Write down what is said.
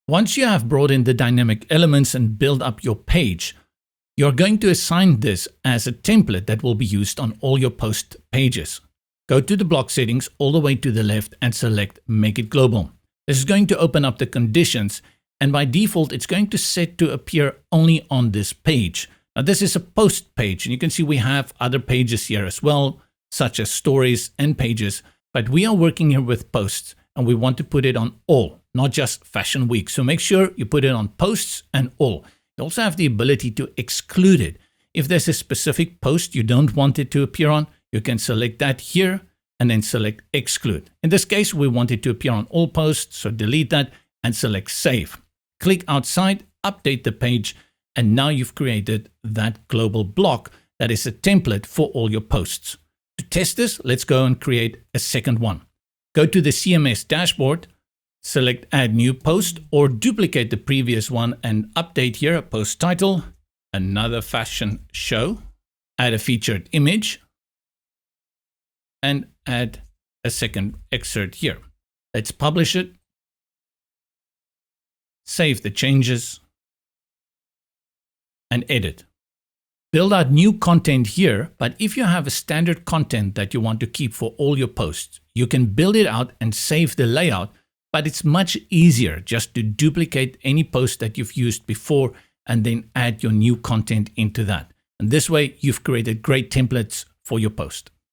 Once you have brought in the dynamic elements and build up your page, you're going to assign this as a template that will be used on all your post pages. Go to the block settings all the way to the left and select Make it Global. This is going to open up the conditions, and by default, it's going to set to appear only on this page. Now, this is a post page, and you can see we have other pages here as well, such as stories and pages, but we are working here with posts, and we want to put it on all, not just Fashion Week. So make sure you put it on posts and all. You also have the ability to exclude it. If there's a specific post you don't want it to appear on, you can select that here and then select exclude. In this case, we want it to appear on all posts, so delete that and select save. Click outside, update the page, and now you've created that global block that is a template for all your posts. To test this, let's go and create a second one. Go to the CMS dashboard, select add new post or duplicate the previous one and update here a post title, another fashion show, add a featured image, and add a second excerpt here. Let's publish it, save the changes, and edit. Build out new content here, but if you have a standard content that you want to keep for all your posts, you can build it out and save the layout, but it's much easier just to duplicate any post that you've used before and then add your new content into that. And this way, you've created great templates for your post.